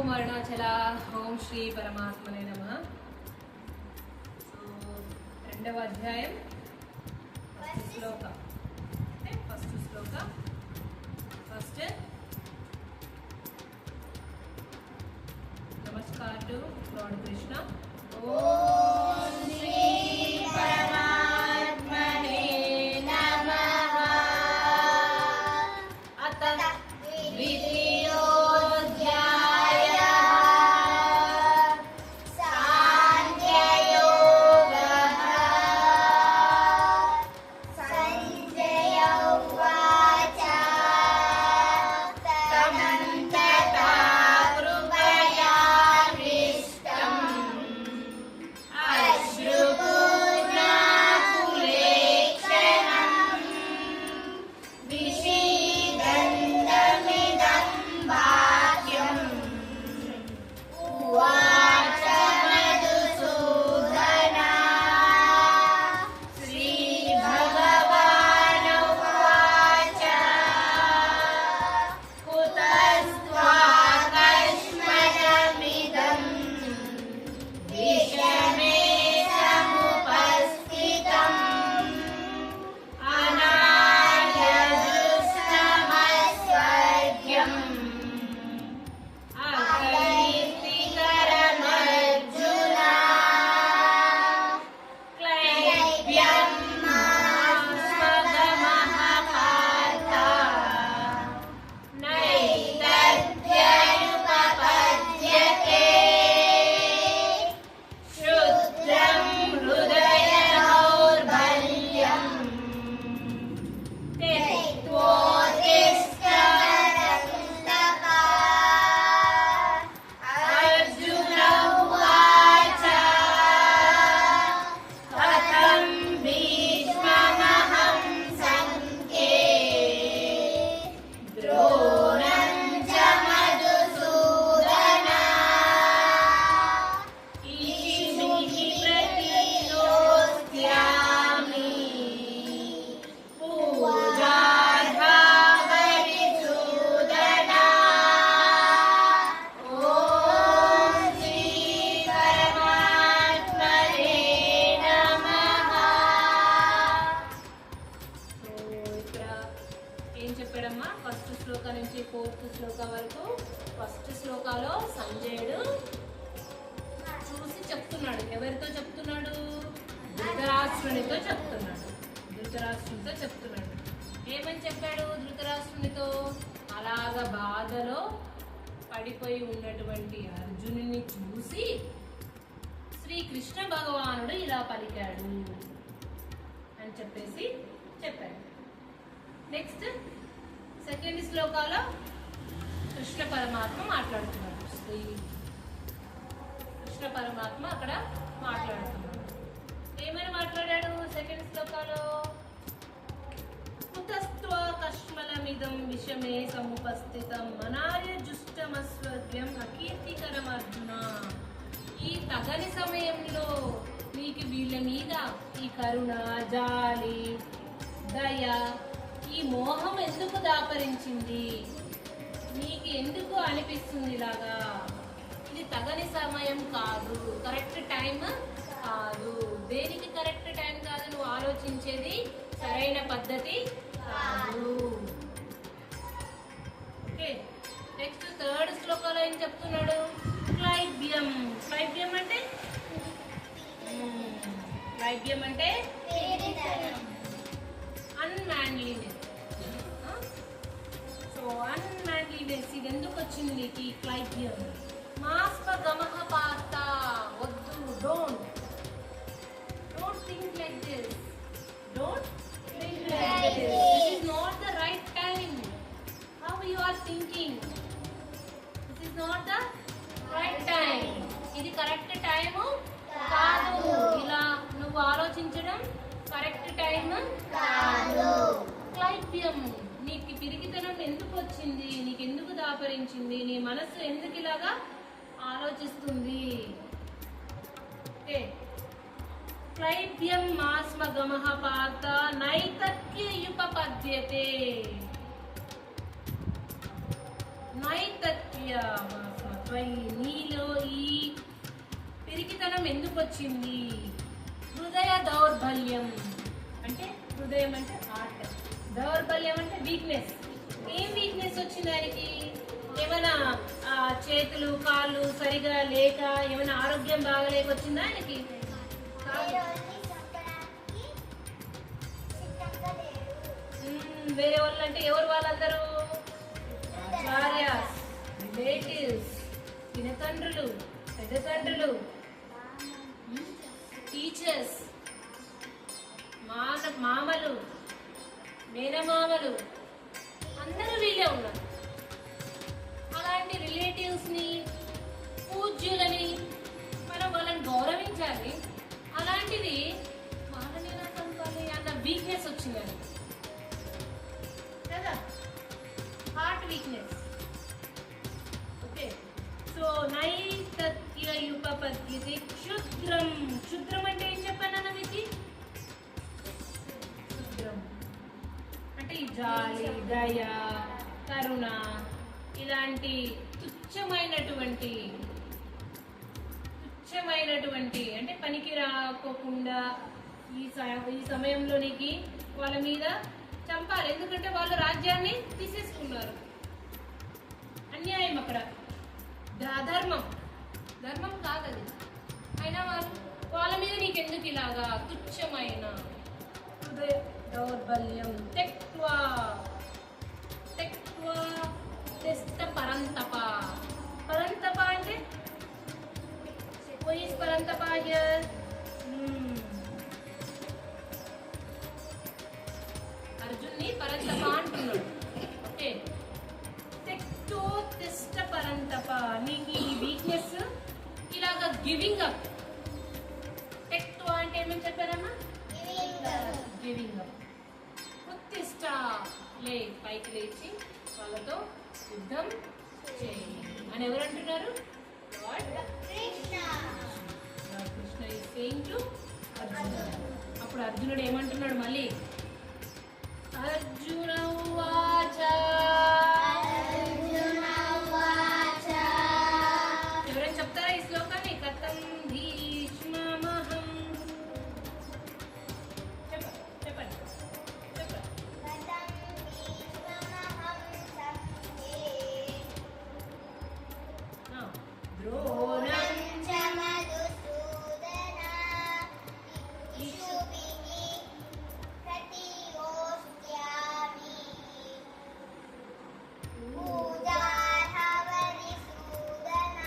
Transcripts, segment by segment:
ఓం అరుణాచల ఓం శ్రీ పరమాత్మనే నమః. రెండవ అధ్యాయం ఫస్ట్ శ్లోక. Namaskar to lord Krishna. ఓం శ్రీ పరమాత్మనే నమః. అత ఫస్ట్ శ్లోక నుంచి ఫోర్త్ శ్లోక వరకు. ఫస్ట్ శ్లోకాలో సంజయుడు చూసి చెప్తున్నాడు. ఎవరితో చెప్తున్నాడు? ధృతరాష్ట్రునితో చెప్తున్నాడు. ఏమని చెప్పాడు ధృతరాష్ట్రునితో? అలాగ బాధలో పడిపోయి ఉన్నటువంటి అర్జునుని చూసి శ్రీకృష్ణ భగవానుడు ఇలా పలికాడు అని చెప్పేసి చెప్పాడు. నెక్స్ట్ సెకండ్ శ్లోకాలో కృష్ణ పరమాత్మ మాట్లాడుతున్నాడు. కృష్ణ పరమాత్మ అక్కడ మాట్లాడుతున్నాడు. ఏమని మాట్లాడాడు సెకండ్ శ్లోకాలో? కుతస్త్వ కష్మలమిదం విషమే సముపస్థితం అనార్య జుష్టమస్వర్గ్యం అకీర్తికరం అర్జున. ఈ తగని సమయంలో నీకు వీళ్ళ మీద ఈ కరుణ, జాలి, దయ, ఈ మోహం ఎందుకు దాపరించింది? నీకు ఎందుకు అనిపిస్తుంది ఇలాగా? ఇది తగని సమయం కాదు, కరెక్ట్ టైం కాదు. దేనికి కరెక్ట్ టైం కాదు? నువ్వు ఆలోచించేది సరైన పద్ధతి కాదు. ఓకే, నెక్స్ట్ థర్డ్ శ్లోకంలో ఏం చెప్తున్నాడు? క్లైబ్యం అంటే అన్మాన్లీనెస్. సో అన్మాన్లీనెస్ ఇది ఎందుకు వచ్చింది నీకు ఈ క్లైబ్యం? మాస్ప గమః పార్త. వద్దు, don't think like this. This is not the right time. How you are thinking? This is not the right time. ఇది కరెక్ట్ టైం కాదు. ఇలా నువ్వు ఆలోచించడం కరెక్ట్ టైం కాదు. క్లైబ్యం, నీకు పిరికితనం ఎందుకు వచ్చింది? నీకు ఎందుకు దాపరించింది? నీ మనస్సు ఎందుకు ఇలాగా ఆలోచిస్తుంది? ఓకే, క్లైబ్యం మాస్మగమః పాత నైతత్యయుపపద్యతే. నైతత్య మాస్మగ నీలో ఈ పిరికితనం ఎందుకు వచ్చింది? హృదయ దౌర్బల్యం అంటే హృదయం అంటే హార్ట్, దౌర్బల్యం అంటే వీక్నెస్. ఏం వీక్నెస్ వచ్చింది ఆయనకి? ఏమైనా చేతులు కాళ్ళు సరిగా లేక ఏమైనా ఆరోగ్యం బాగలేక వచ్చిందా ఆయనకి? వేరే వాళ్ళు అంటే ఎవరు వాళ్ళందరూ? ఆచార్యాస్, రిలేటివ్స్, చిన్నతండ్రులు, పెద్ద తండ్రులు, టీచర్స్, మామలు, మేనమామలు, అందరూ వీళ్ళే ఉన్నారు. అలాంటి రిలేటివ్స్ ని, పూజ్యులని మనం వాళ్ళని గౌరవించాలి. అలాంటిది వాళ్ళని ఎలా చంపాలి అన్న వీక్నెస్ వచ్చిందని కదా, హార్ట్ వీక్నెస్. ఓకే, సో నైతత్యుపపద్యతే క్షుద్రం. క్షుద్రం అంటే ఏం చెప్పాను మీకు? క్షుద్రం అంటే ఈ జాలి, దయ, కరుణ ఇలాంటి తుచ్చమైనటువంటి అంటే పనికి రాకోకుండా ఈ సమయంలో నీకు వాళ్ళ మీద చంపాలి. ఎందుకంటే వాళ్ళు రాజ్యాన్ని తీసేసుకున్నారు. అన్యాయం అక్కడ, ధర్మం కాదది. అయినా వాళ్ళ మీద నీకెందుకు ఇలాగా తుచ్చమైన హృదయ దౌర్బల్యం తెక్వా పరంతప. పరంతప అంటే పరంతప అర్జున్ని పరంతప అంటున్నాడు. ఓకే, తెక్టోతిష్ట పరంతప. నీకు ఈ వీక్నెస్ ఇలాగా గివింగ్ అప్. టెక్టో అంటే ఏమని చెప్పారమ్మా? Giving up. ఉత్తిష్ట, లే, పైకి లేచి వాళ్ళతో యుద్ధం చేయి అని ఎవరు అంటున్నారు? Lord Krishna is saying to Arjuna. అప్పుడు అర్జునుడు ఏమంటున్నాడు మళ్ళీ? అర్జున ఉవాచ. ఎవరైనా చెప్తారా ఈ శ్లోకాన్ని? కథం భీష్మమహం. చెప్పండి. ద్రోణం చ మధుసూదన ఇషుభిః ప్రతియోస్త్యామి పూజార్హ వరిసూదన.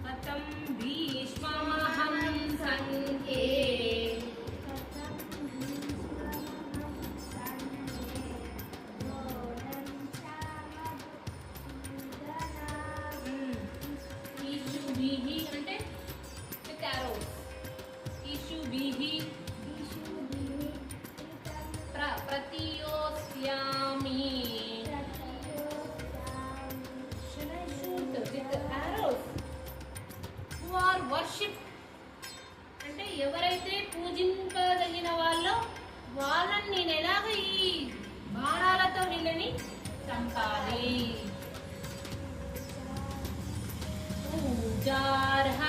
కథం భీష్మమహం సంఖ్యే అంటే with arrows. ప్రతియోస్యామి. Shall I shoot with arrows? Who are worshipped అంటే ఎవరైతే పూజింపదగిన వాళ్ళో వాళ్ళని నేను ఎలాగ ఈ బాణాలతో వీళ్ళని చంపాలి. పూజార్హ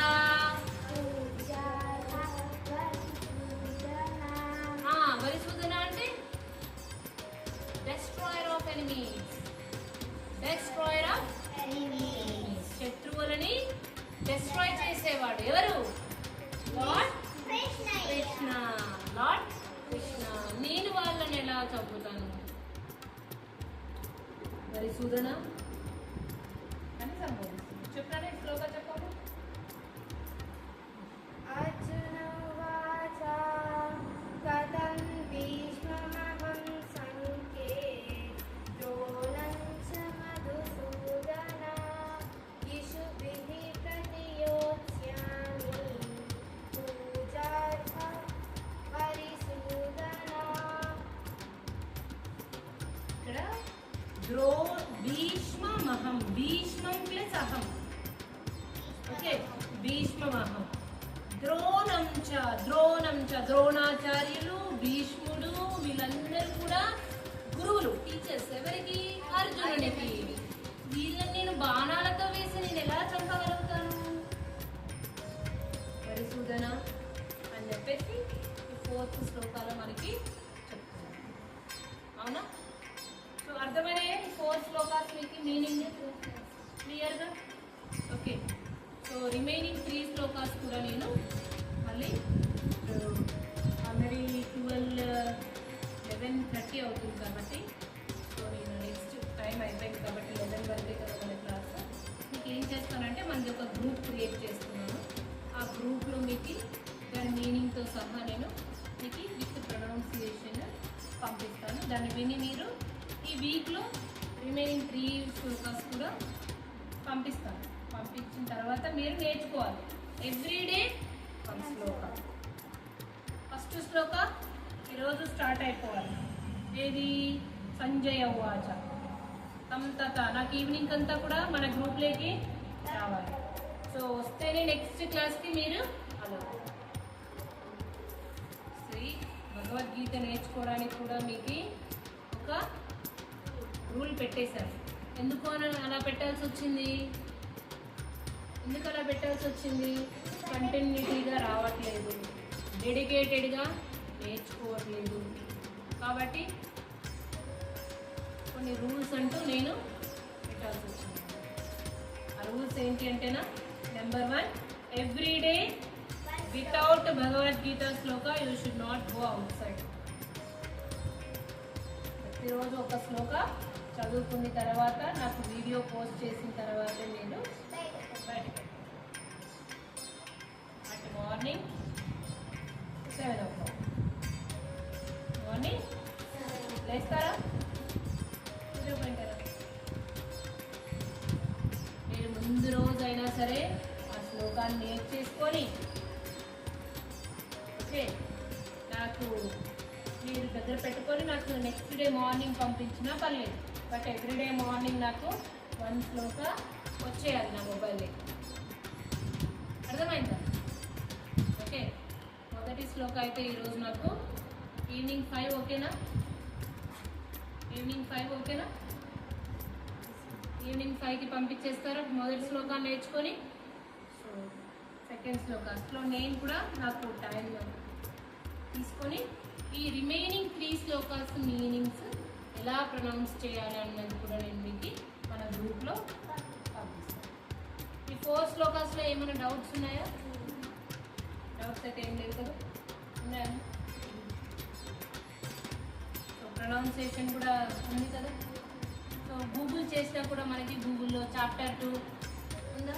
వరిసూదన అంటే డెస్ట్రాయర్ ఆఫ్ ఎనిమీస్. శత్రువులని డెస్ట్రాయ్ చేసేవాడు ఎవరు? లార్డ్ కృష్ణ. లార్డ్ కృష్ణ. నేను వాళ్ళని ఎలా చంపుతాను? వరిసూదన అని సంబోధిస్తుంది. చెప్పారా ఈ శ్లోక చెప్పము? అర్జున ఉవాచ కథం భీష్మమహం సంఖ్యే ద్రోణం చ మధుసూదన ఇషుభిః ప్రతియోత్స్యామి పూజార్హ వరిసూదన. ఇక్కడ భీష్మమహం, భీష్మం ప్లస్ అహం. ఓకే, భీష్మమహం. ద్రోణం చ ద్రోణం చ ద్రోణాచార్యులు, భీష్ముడు వీళ్ళందరూ కూడా గురువులు, టీచర్స్. ఎవరికి? అర్జునునికి. వీళ్ళని నేను బాణాలతో వేసి నేను ఎలా చంపగలుగుతాను? పరిశోధన అని చెప్పేసి ఈ 4th శ్లోకాలు మనకి చెప్తున్నారు. అవునా? సో అర్థమైన 4 శ్లోకాస్ మీకు మీనింగ్ క్లియర్గా? ఓకే. సో రిమైనింగ్ 3 శ్లోకాస్ కూడా నేను మళ్ళీ ఆల్రెడీ 11:30 అవుతుంది కాబట్టి, సో నేను నెక్స్ట్ టైం అయిపోయింది కాబట్టి 11 వరకే కదా మన క్లాస్. మీకు ఏం చేస్తానంటే మనకి ఒక గ్రూప్ క్రియేట్ చేస్తున్నాను. ఆ గ్రూప్లో మీకు దాని మీనింగ్తో సహా నేను మీకు విత్ ప్రొనౌన్సియేషన్ పంపిస్తాను. దాన్ని విని మీరు ఈ వీక్లో రిమైనింగ్ 3 శ్లోకాస్ కూడా పంపిస్తాను. పంపించిన తర్వాత మీరు నేర్చుకోవాలి. ఎవ్రీడే 1 శ్లోక. ఫస్ట్ శ్లోక ఈరోజు స్టార్ట్ అయిపోవాలి. ఏది? సంజయ ఉవాచ తం తత. నాకు ఈవినింగ్ అంతా కూడా మన గ్రూప్లోకి రావాలి. సో వస్తేనే నెక్స్ట్ క్లాస్కి మీరు అలా శ్రీ భగవద్గీత నేర్చుకోవడానికి కూడా మీకు ఒక రూల్ పెట్టేశారు. ఎందుకు అలా పెట్టాల్సి వచ్చింది? ఎందుకు అలా పెట్టాల్సి వచ్చింది? కంటిన్యూటీగా రావట్లేదు, డెడికేటెడ్గా నేర్చుకోవట్లేదు. కాబట్టి కొన్ని రూల్స్ అంటూ నేను పెట్టాల్సి వచ్చింది. ఆ రూల్స్ ఏంటి అంటేనా, number 1, everyday without Bhagavad Gita shloka you should not go outside. ప్రతిరోజు ఒక శ్లోక చదువుకున్న తర్వాత నాకు వీడియో పోస్ట్ చేసిన తర్వాత నేను బయటకు అట్ మార్నింగ్ 7 o'clock. మార్నింగ్ లేస్తారా? నిద్రపోయింటారా? మీరు ముందు రోజు అయినా సరే ఆ శ్లోకాన్ని నేర్చేసుకొని ఓకే నాకు మీరు దగ్గర పెట్టుకొని నాకు నెక్స్ట్ డే మార్నింగ్ పంపించినా పర్లేదు. బట్ ఎవ్రీడే మార్నింగ్ నాకు 1 శ్లోక వచ్చేయాలి నా మొబైల్లో. అర్థమైందా? ఓకే. మొదటి శ్లోక అయితే ఈరోజు నాకు ఈవినింగ్ 5 ఓకేనా? ఈవినింగ్ 5 ఓకేనా? ఈవినింగ్ 5కి పంపించేస్తారా మొదటి శ్లోకాన్ని నేర్చుకొని? సో సెకండ్ శ్లోకాస్లో నేను కూడా నాకు టైం తీసుకొని ఈ రిమైనింగ్ 3 శ్లోకాస్ మీనింగ్స్ ఎలా ప్రొనౌన్స్ చేయాలి అన్నది కూడా నేను మీకు మన గ్రూప్లో పంపిస్తాను. ఈ 4 శ్లోకాస్లో ఏమైనా డౌట్స్ ఉన్నాయా? డౌట్స్ అయితే ఏం లేదు కదా? ఉన్నాయా? సో ప్రొనౌన్సియేషన్ కూడా ఉంది కదా? సో గూగుల్ చేసినా కూడా మనకి గూగుల్లో చాప్టర్ 2 ఉందా?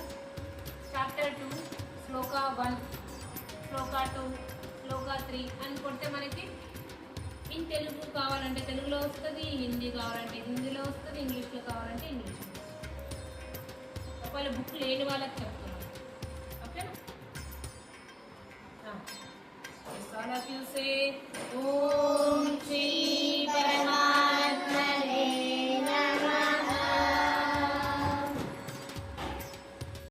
చాప్టర్ 2 శ్లోక 1, శ్లోక 2, శ్లోక 3 అని కొడితే మనకి ఇన్ తెలుగు కావాలంటే తెలుగులో వస్తుంది, హిందీ కావాలంటే హిందీలో వస్తుంది, ఇంగ్లీష్లో కావాలంటే ఇంగ్లీష్లో. ఒకవేళ బుక్ లేని వాళ్ళకి చెప్తున్నాను. ఓకేనా? all of you say Om Shri